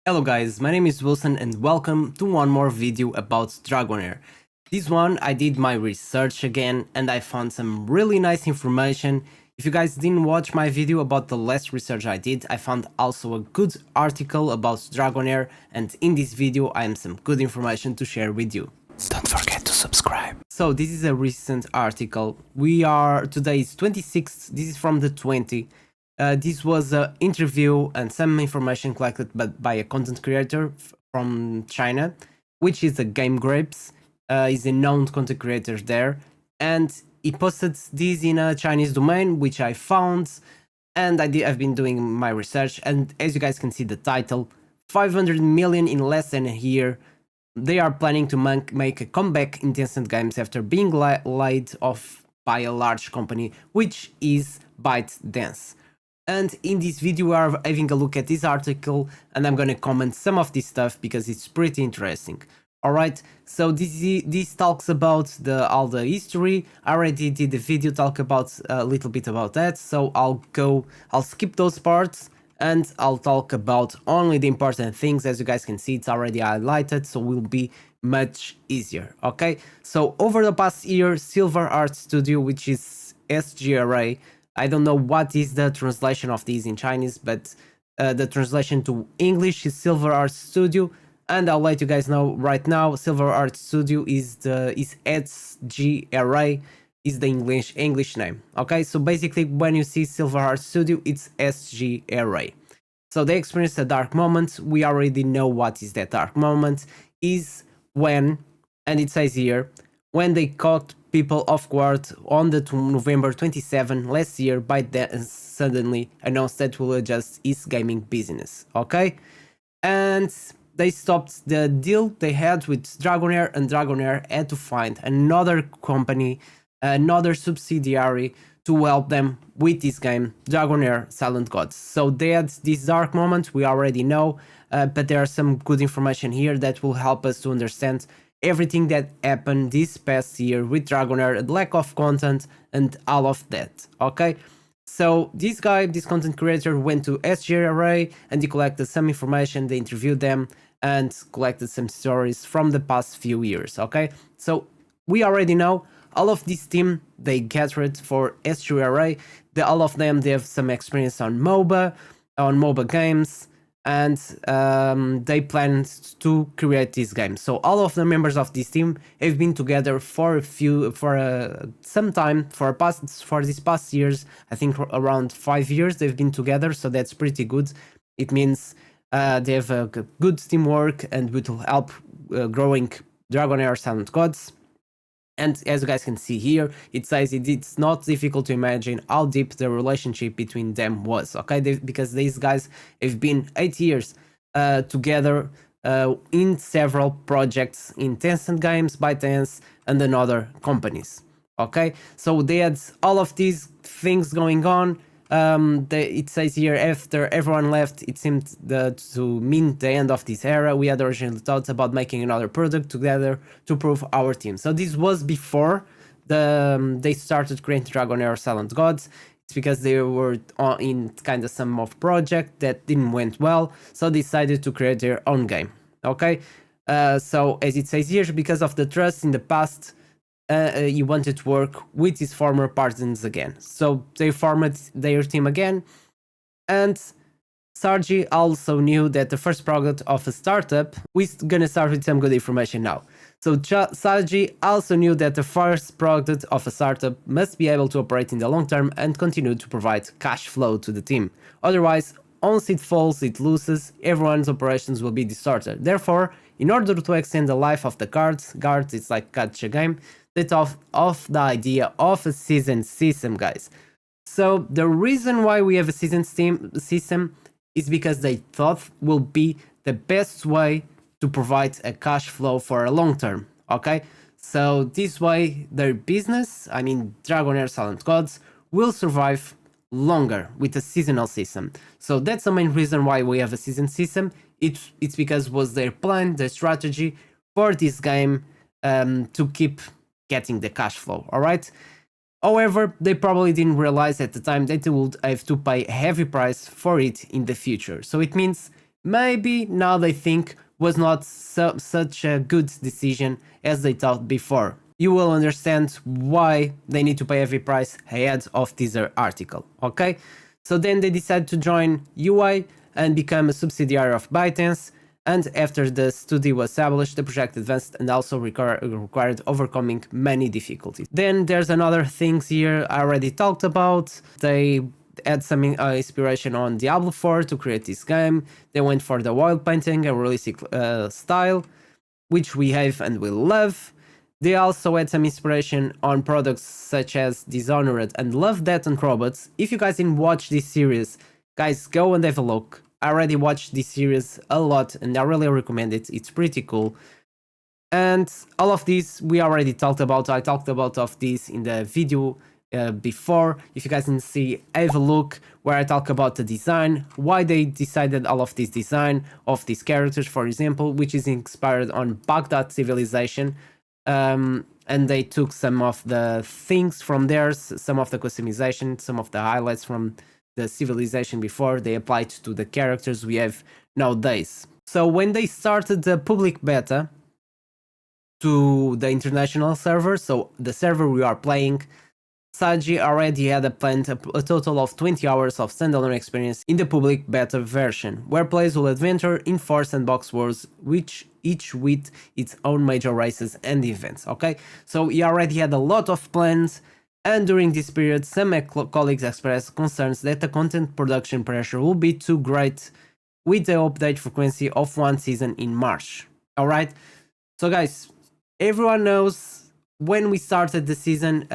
Hello guys, my name is Wilson and welcome to one more video about Dragonheir. This one I did my research again and I found some really nice information. If you guys didn't watch my video about the last research I did, I found also a good article about Dragonheir, and in this video I have some good information to share with you. Don't forget to subscribe. So this is a recent article. Today is 26th, this is from the 20th. This was an interview and some information collected by a content creator from China, which is a Game Grapes. He's a known content creator there, and he posted this in a Chinese domain, which I found, and I've been doing my research, and as you guys can see the title, 500 million in less than a year. They are planning to make a comeback in Tencent games after being laid off by a large company, which is ByteDance. And in this video we are having a look at this article, and I'm gonna comment some of this stuff because it's pretty interesting. Alright, so this talks about all the history. I already did a video talk about a little bit about that, so I'll skip those parts and I'll talk about only the important things. As you guys can see, it's already highlighted, so it will be much easier. Okay, so over the past year, Silver Art Studio, which is SGRA, I don't know what is the translation of these in Chinese, but the translation to English is Silver Art Studio, and I'll let you guys know right now. Silver Art Studio is SGRA, is the English name. Okay, so basically when you see Silver Art Studio, it's SGRA. So they experienced a dark moment. We already know what is that dark moment. Is when, and it says here, when they caught people off guard on the November 27 last year, ByteDance suddenly announced that will adjust its gaming business. Okay, and they stopped the deal they had with Dragonheir, and Dragonheir had to find another company, another subsidiary to help them with this game, Dragonheir Silent Gods. So they had this dark moment, we already know, but there are some good information here that will help us to understand everything that happened this past year with Dragonheir, the lack of content and all of that. Okay, so this content creator went to SGRA and he collected some information, they interviewed them and collected some stories from the past few years. Okay, so we already know all of this team, they gathered for SGRA. All of them, they have some experience on MOBA games, and they planned to create this game. So all of the members of this team have been together for some time, for these past years. I think around 5 years they've been together, so that's pretty good. It means they have a good teamwork and will help growing Dragonheir Silent Gods. And as you guys can see here, it says it's not difficult to imagine how deep the relationship between them was, okay? Because these guys have been 8 years together in several projects in Tencent games, ByteDance, and in other companies, okay? So they had all of these things going on. It says here, after everyone left, it seemed to mean the end of this era. We had originally thought about making another product together to prove our team. So this was before they started creating Dragonheir Silent Gods. It's because they were in kind of some of project that didn't went well, so they decided to create their own game. Okay, so as it says here, because of the trust in the past, he wanted to work with his former partners again. So they formed their team again, and Sargi also knew that the first product of a startup, we're gonna start with some good information now. So Sargi also knew that the first product of a startup must be able to operate in the long term and continue to provide cash flow to the team. Otherwise, once it falls, it loses, everyone's operations will be distorted. Therefore, in order to extend the life of the cards, it's like gacha game, they thought of the idea of a season system, guys. So the reason why we have a season system is because they thought will be the best way to provide a cash flow for a long term, okay? So this way their business, I mean Dragonheir Silent Gods, will survive longer with a seasonal system. So that's the main reason why we have a season system. It's because was their plan, their strategy for this game, to keep getting the cash flow. All right, However, they probably didn't realize at the time that they would have to pay a heavy price for it in the future. So it means maybe now they think was not such a good decision as they thought before. You will understand why they need to pay heavy price ahead of this article, okay? So then they decided to join UI and become a subsidiary of ByteDance, and after the studio was established, the project advanced and also required overcoming many difficulties. Then there's another things here I already talked about. They had some inspiration on Diablo 4 to create this game. They went for the oil painting and realistic style, which we have and we love. They also had some inspiration on products such as Dishonored and Love, Death and Robots. If you guys didn't watch this series, guys, go and have a look. I already watched this series a lot and I really recommend it. It's pretty cool. And all of these we already talked about. I talked about of this in the video before. If you guys didn't see, have a look where I talk about the design, why they decided all of this design of these characters, for example, which is inspired on Baghdad civilization. And they took some of the things from there, some of the customization, some of the highlights from the civilization before they applied to the characters we have nowadays. So when they started the public beta to the international server, so the server we are playing, Saji already had planned a total of 20 hours of standalone experience in the public beta version, where players will adventure in 4 sandbox worlds, which each with its own major races and events, okay? So he already had a lot of plans, and during this period, some colleagues expressed concerns that the content production pressure will be too great with the update frequency of one season in March, alright? So guys, everyone knows when we started the season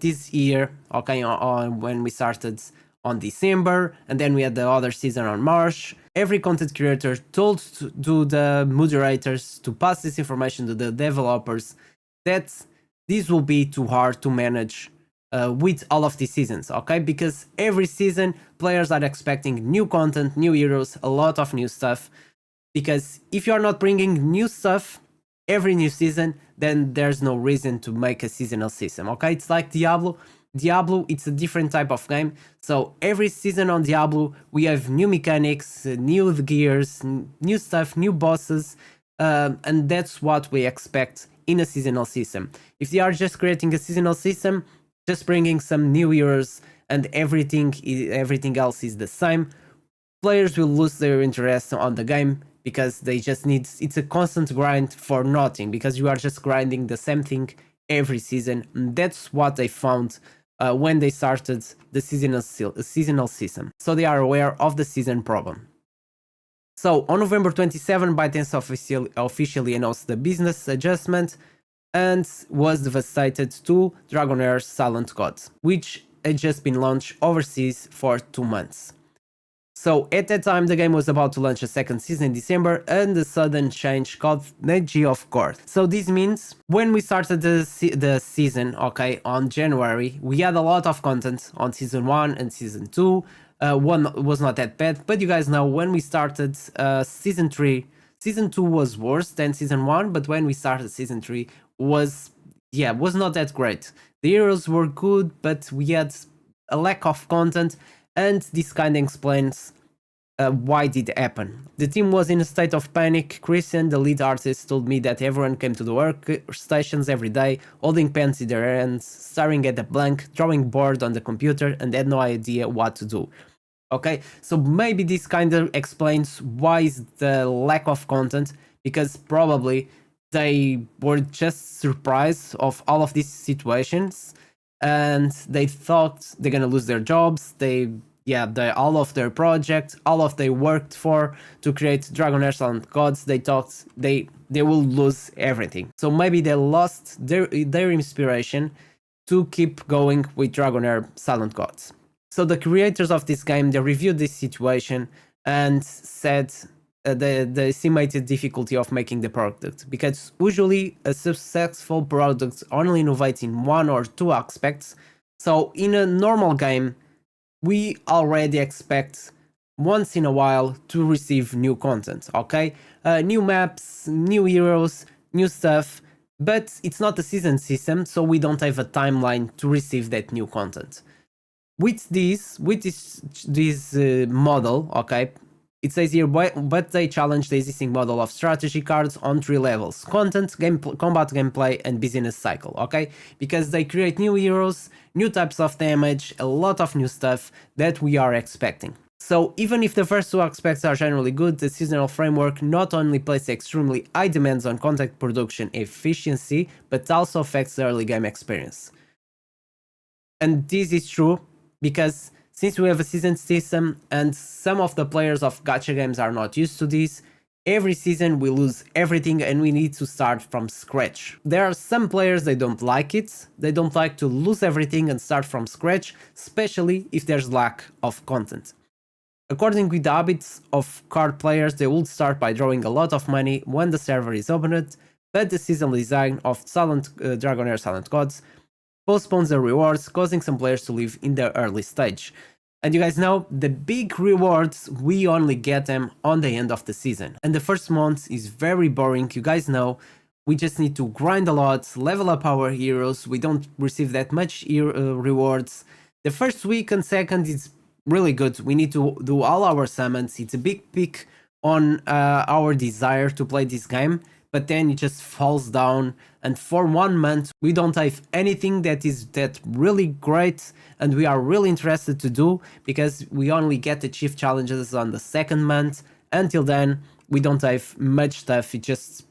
this year, okay, when we started on December, and then we had the other season on March, every content creator told to the moderators to pass this information to the developers that this will be too hard to manage with all of these seasons, okay? Because every season players are expecting new content, new heroes, a lot of new stuff. Because if you are not bringing new stuff every new season, then there's no reason to make a seasonal system, okay? It's like Diablo. Diablo, it's a different type of game. So every season on Diablo, we have new mechanics, new gears, new stuff, new bosses, and that's what we expect in a seasonal system. If they are just creating a seasonal system, just bringing some new heroes and everything else is the same, players will lose their interest on the game because they just need, it's a constant grind for nothing, because you are just grinding the same thing every season. And that's what they found when they started the seasonal system. So they are aware of the season problem. So on November 27, ByteDance officially announced the business adjustment and was devastated to Dragonheir Silent God, which had just been launched overseas for 2 months. So at that time, the game was about to launch a second season in December, and a sudden change caused Neji off guard. So this means when we started the season, okay, on January, we had a lot of content on season 1 and season 2. One was not that bad, but you guys know when we started season 3, season 2 was worse than season 1, but when we started season 3 was not that great. The heroes were good, but we had a lack of content, and this kind of explains why did it happen. The team was in a state of panic. Christian, the lead artist, told me that everyone came to the workstations every day, holding pens in their hands, staring at the blank, drawing bored on the computer, and had no idea what to do. Okay, so maybe this kind of explains why is the lack of content, because probably they were just surprised of all of these situations, and they thought they're gonna lose their jobs. All of their projects, all of they worked for to create Dragonheir Silent Gods, they thought they will lose everything. So maybe they lost their inspiration to keep going with Dragonheir Silent Gods. So the creators of this game, they reviewed this situation and said the estimated difficulty of making the product, because usually a successful product only innovates in 1 or 2 aspects. So in a normal game, we already expect once in a while to receive new content, okay? New maps, new heroes, new stuff, but it's not a season system, so we don't have a timeline to receive that new content. With this model, okay, It says here, but they challenge the existing model of strategy cards on 3 levels: content, combat gameplay, and business cycle, okay? Because they create new heroes, new types of damage, a lot of new stuff that we are expecting. So even if the first 2 aspects are generally good, the seasonal framework not only places extremely high demands on content production efficiency, but also affects the early game experience. And this is true because since we have a season system and some of the players of gacha games are not used to this, every season we lose everything and we need to start from scratch. There are some players they don't like it, they don't like to lose everything and start from scratch, especially if there's lack of content. According with the habits of card players, they will start by drawing a lot of money when the server is opened, but the seasonal design of Dragonheir Silent Gods postpones the rewards, causing some players to leave in the early stage. And you guys know, the big rewards, we only get them on the end of the season. And the first month is very boring, you guys know. We just need to grind a lot, level up our heroes, we don't receive that much rewards. The first week and second is really good, we need to do all our summons, it's a big peak on our desire to play this game. But then it just falls down, and for 1 month we don't have anything that is that really great and we are really interested to do, because we only get the chief challenges on the second month. Until then we don't have much stuff, it's just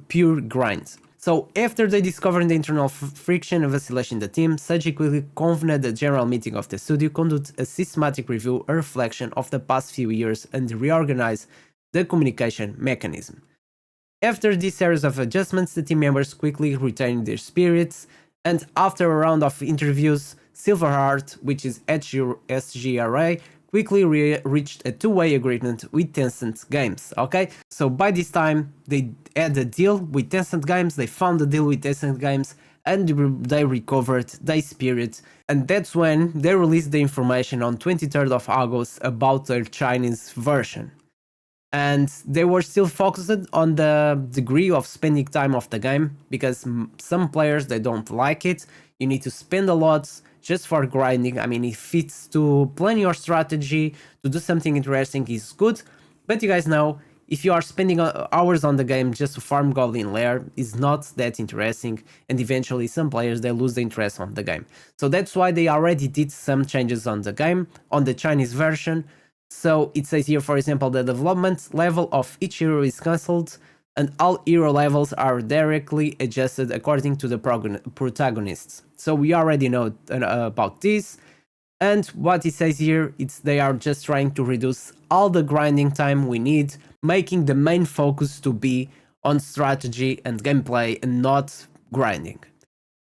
pure grind. So after they discovered the internal friction and vacillation in the team, Seiji quickly convened the general meeting of the studio, conduct a systematic review, a reflection of the past few years, and reorganize the communication mechanism. After this series of adjustments, the team members quickly retained their spirits, and after a round of interviews, Silverheart, which is SGRA, quickly reached a two-way agreement with Tencent Games, okay? So by this time, they had a deal with Tencent Games, they found a deal with Tencent Games, and they recovered their spirit, and that's when they released the information on 23rd of August about their Chinese version. And they were still focused on the degree of spending time of the game, because some players, they don't like it. You need to spend a lot just for grinding. I mean, if it's to plan your strategy, to do something interesting is good, but you guys know, if you are spending hours on the game just to farm Goblin Lair, is not that interesting, and eventually some players, they lose the interest on the game. So that's why they already did some changes on the game, on the Chinese version. So it says here, for example, the development level of each hero is cancelled, and all hero levels are directly adjusted according to the protagonists. So we already know about this. And what it says here, they are just trying to reduce all the grinding time we need, making the main focus to be on strategy and gameplay and not grinding.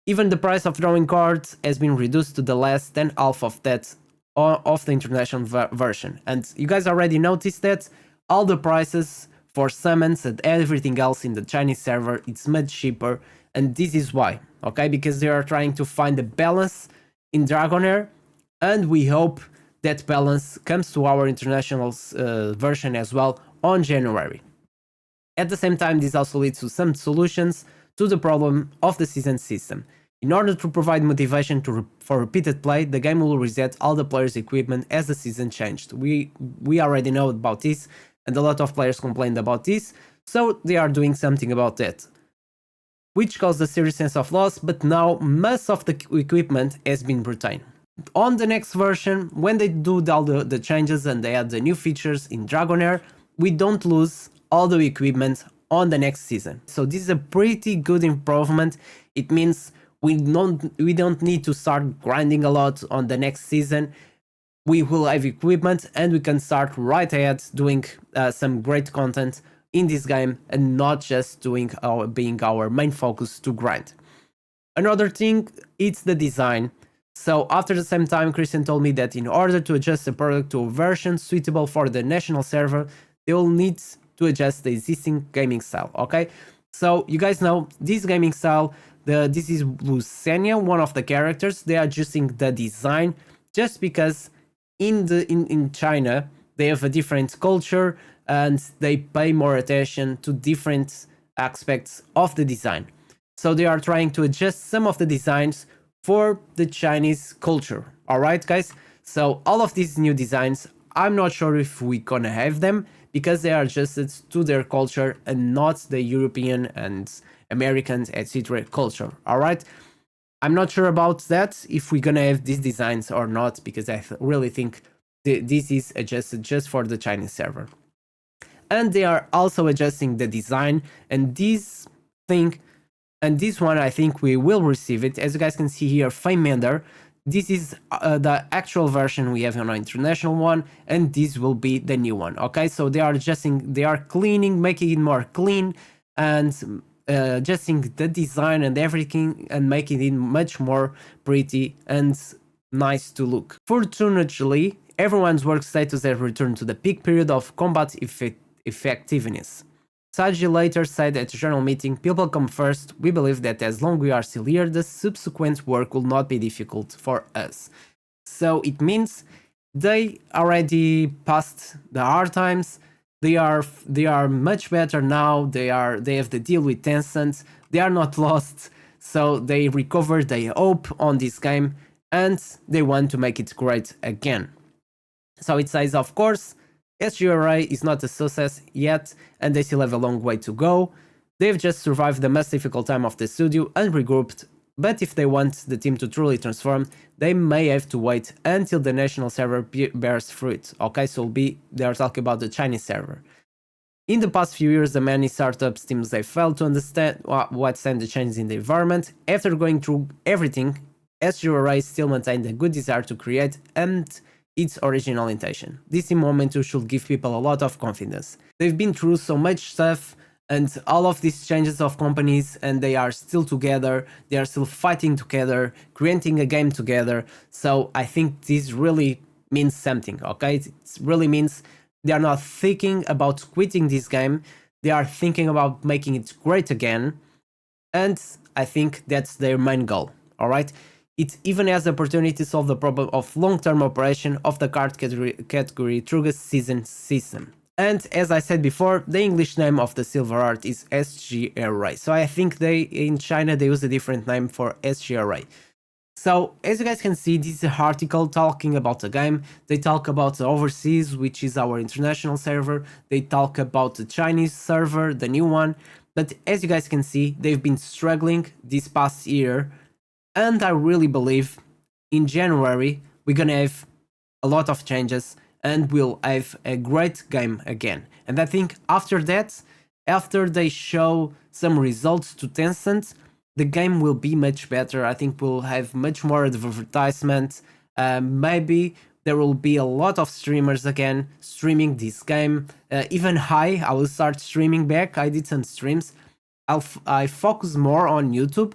Even the price of drawing cards has been reduced to the less than half of that of the international version. And you guys already noticed that all the prices for summons and everything else in the Chinese server, it's much cheaper, and this is why, okay? Because they are trying to find a balance in Dragonheir, and we hope that balance comes to our international version as well on January. At the same time, this also leads to some solutions to the problem of the season system. In order to provide motivation for repeated play, the game will reset all the players' equipment as the season changed. We already know about this, and a lot of players complained about this, so they are doing something about that, which caused a serious sense of loss, but now most of the equipment has been retained. On the next version, when they do all the changes and they add the new features in Dragonheir, we don't lose all the equipment on the next season. So this is a pretty good improvement. It means we don't need to start grinding a lot on the next season. We will have equipment and we can start right ahead doing some great content in this game, and not just being our main focus to grind. Another thing, it's the design. So after the same time, Christian told me that in order to adjust the product to a version suitable for the national server, they will need to adjust the existing gaming style, okay? So you guys know this gaming style, this is Lucenia, one of the characters. They are adjusting the design just because in China they have a different culture and they pay more attention to different aspects of the design. So they are trying to adjust some of the designs for the Chinese culture. All right, guys. So all of these new designs I'm not sure if we gonna have them because they are adjusted to their culture and not the European and American etc. culture. All right. I'm not sure about that if we're gonna have these designs or not because I really think this is adjusted just for the Chinese server. And they are also adjusting the design and this thing, and this one I think we will receive it. As you guys can see here, Famender, this is the actual version we have on our international one, and this will be the new one. Okay, so they are adjusting, they are cleaning, making it more clean and adjusting the design and everything and making it much more pretty and nice to look. Fortunately, everyone's work status has returned to the peak period of combat effectiveness. Saji later said at a journal meeting, "People come first. We believe that as long as we are still here, the subsequent work will not be difficult for us." So it means they already passed the hard times. They are much better now. They have the deal with Tencent. They are not lost. So they recovered. They hope on this game and they want to make it great again. So it says, of course, SGRA is not a success yet, and they still have a long way to go. They've just survived the most difficult time of the studio and regrouped, but if they want the team to truly transform, they may have to wait until the national server bears fruit. Okay, so they're talking about the Chinese server. In the past few years, the many startups teams they failed to understand what stand the changes in the environment. After going through everything, SGRA still maintained a good desire to create and its original intention. This moment should give people a lot of confidence. They've been through so much stuff and all of these changes of companies, and they are still together, they are still fighting together, creating a game together. So I think this really means something, okay? It really means they are not thinking about quitting this game, they are thinking about making it great again, and I think that's their main goal, alright? It even has the opportunity to solve the problem of long-term operation of the card category through a season system. And as I said before, the English name of the silver art is SGRA. So I think in China they use a different name for SGRA. So as you guys can see, this is an article talking about the game. They talk about the overseas, which is our international server. They talk about the Chinese server, the new one. But as you guys can see, they've been struggling this past year. And I really believe in January, we're gonna have a lot of changes and we'll have a great game again. And I think after that, after they show some results to Tencent, the game will be much better. I think we'll have much more advertisement. Maybe there will be a lot of streamers again streaming this game. Even I will start streaming back. I did some streams. I focus more on YouTube.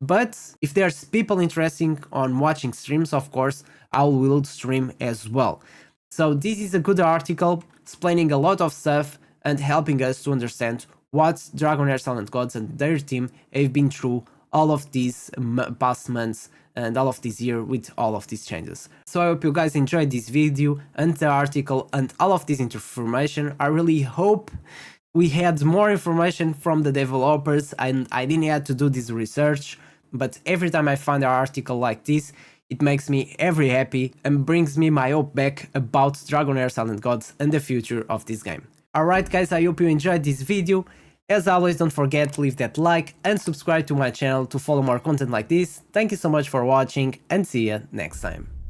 But if there's people interested on watching streams, of course, I will stream as well. So this is a good article explaining a lot of stuff and helping us to understand what Dragonheir Silent Gods and their team have been through all of these past months and all of this year with all of these changes. So I hope you guys enjoyed this video and the article and all of this information. I really hope we had more information from the developers and I didn't have to do this research. But every time I find an article like this, it makes me very happy and brings me my hope back about Dragonheir Silent Gods and the future of this game. Alright guys, I hope you enjoyed this video. As always, don't forget to leave that like and subscribe to my channel to follow more content like this. Thank you so much for watching and see you next time.